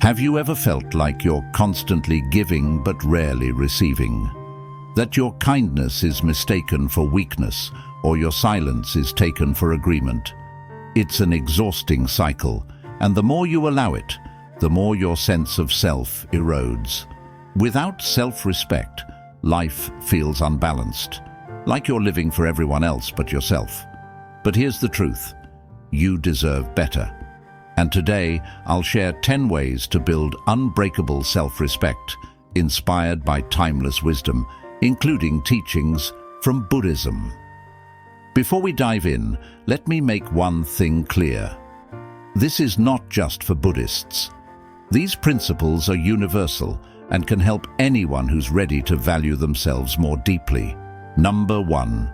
Have you ever felt like you're constantly giving but rarely receiving? That your kindness is mistaken for weakness or your silence is taken for agreement? It's an exhausting cycle, and the more you allow it, the more your sense of self erodes. Without self-respect, life feels unbalanced, like you're living for everyone else but yourself. But here's the truth: you deserve better. And today, I'll share 10 ways to build unbreakable self-respect, inspired by timeless wisdom, including teachings from Buddhism. Before we dive in, let me make one thing clear. This is not just for Buddhists. These principles are universal and can help anyone who's ready to value themselves more deeply. Number 1.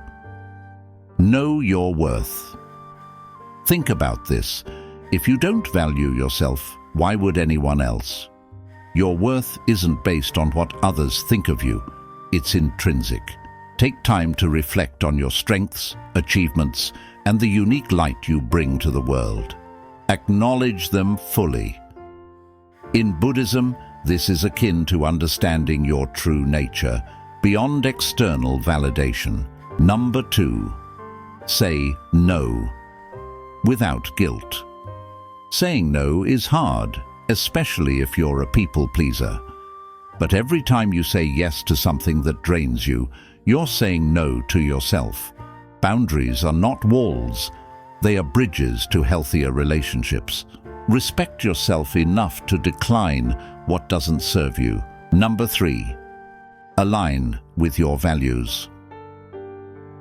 Know your worth. Think about this. If you don't value yourself, why would anyone else? Your worth isn't based on what others think of you. It's intrinsic. Take time to reflect on your strengths, achievements, and the unique light you bring to the world. Acknowledge them fully. In Buddhism, this is akin to understanding your true nature, beyond external validation. Number 2. Say no, without guilt. Saying no is hard, especially if you're a people pleaser. But every time you say yes to something that drains you, you're saying no to yourself. Boundaries are not walls. They are bridges to healthier relationships. Respect yourself enough to decline what doesn't serve you. Number 3. Align with your values.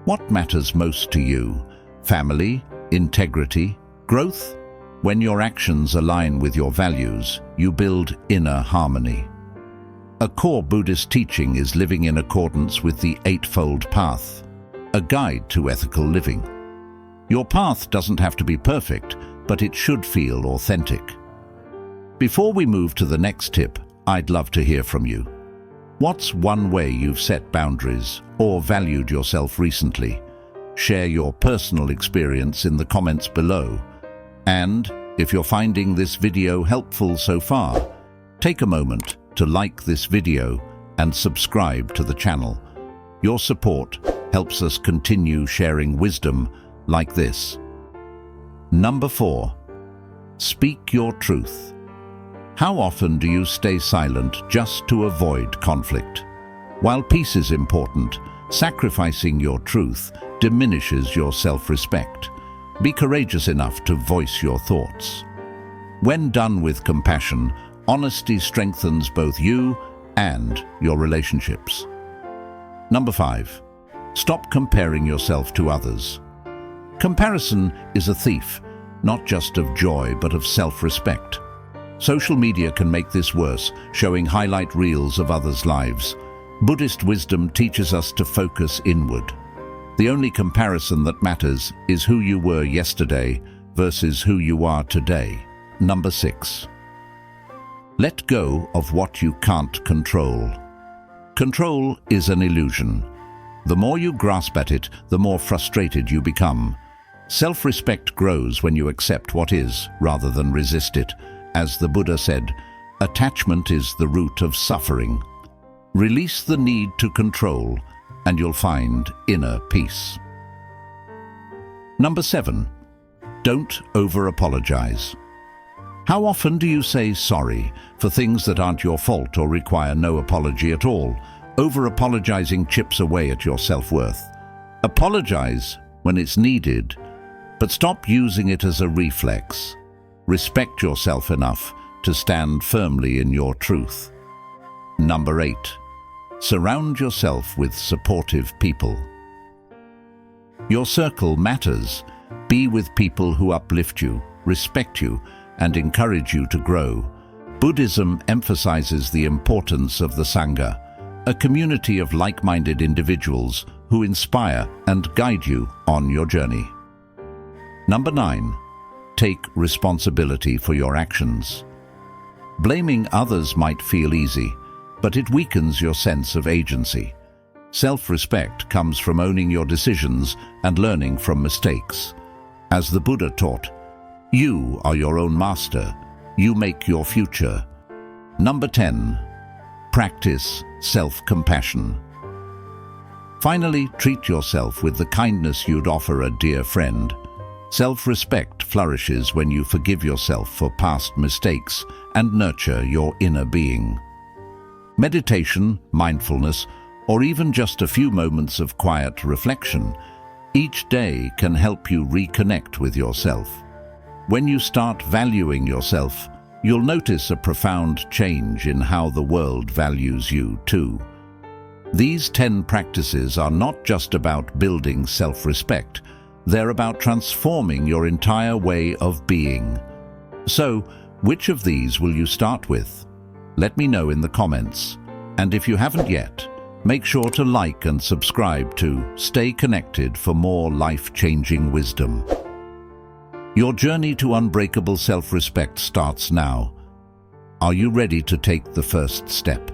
What matters most to you? Family, integrity, growth? When your actions align with your values, you build inner harmony. A core Buddhist teaching is living in accordance with the Eightfold Path, a guide to ethical living. Your path doesn't have to be perfect, but it should feel authentic. Before we move to the next tip, I'd love to hear from you. What's one way you've set boundaries or valued yourself recently? Share your personal experience in the comments below. And if you're finding this video helpful so far, take a moment to like this video and subscribe to the channel. Your support helps us continue sharing wisdom like this. Number 4. Speak your truth. How often do you stay silent just to avoid conflict? While peace is important, sacrificing your truth diminishes your self-respect. Be courageous enough to voice your thoughts. When done with compassion, honesty strengthens both you and your relationships. Number 5. Stop comparing yourself to others. Comparison is a thief, not just of joy but of self-respect. Social media can make this worse, showing highlight reels of others' lives. Buddhist wisdom teaches us to focus inward. The only comparison that matters is who you were yesterday versus who you are today. Number 6. Let go of what you can't control. Control is an illusion. The more you grasp at it, the more frustrated you become. Self-respect grows when you accept what is, rather than resist it. As the Buddha said, attachment is the root of suffering. Release the need to control, and you'll find inner peace. Number 7. Don't over-apologize. How often do you say sorry for things that aren't your fault or require no apology at all? Over-apologizing chips away at your self-worth. Apologize when it's needed, but stop using it as a reflex. Respect yourself enough to stand firmly in your truth. Number 8. Surround yourself with supportive people. Your circle matters. Be with people who uplift you, respect you, and encourage you to grow. Buddhism emphasizes the importance of the Sangha, a community of like-minded individuals who inspire and guide you on your journey. Number 9. Take responsibility for your actions. Blaming others might feel easy, but it weakens your sense of agency. Self-respect comes from owning your decisions and learning from mistakes. As the Buddha taught, you are your own master. You make your future. Number 10. Practice self-compassion. Finally, treat yourself with the kindness you'd offer a dear friend. Self-respect flourishes when you forgive yourself for past mistakes and nurture your inner being. Meditation, mindfulness, or even just a few moments of quiet reflection each day can help you reconnect with yourself. When you start valuing yourself, you'll notice a profound change in how the world values you too. These 10 practices are not just about building self-respect, they're about transforming your entire way of being. So, which of these will you start with? Let me know in the comments. And if you haven't yet, make sure to like and subscribe to stay connected for more life-changing wisdom. Your journey to unbreakable self-respect starts now. Are you ready to take the first step?